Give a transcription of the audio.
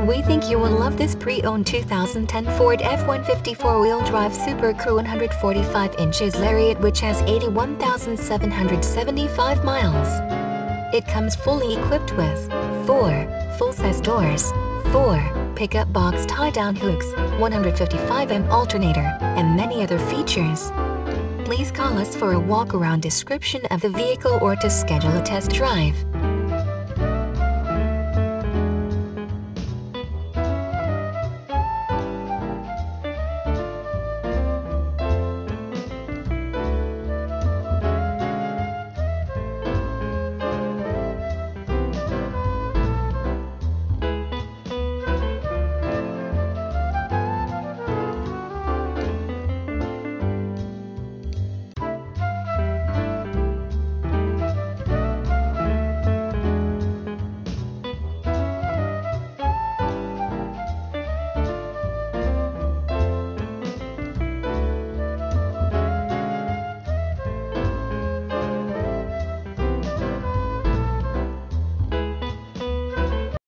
We think you will love this pre-owned 2010 Ford F-150 4-wheel drive SuperCrew 145 inches Lariat, which has 81,775 miles. It comes fully equipped with 4 full-size doors, 4 pickup box tie-down hooks, 155mm alternator, and many other features. Please call us for a walk-around description of the vehicle or to schedule a test drive.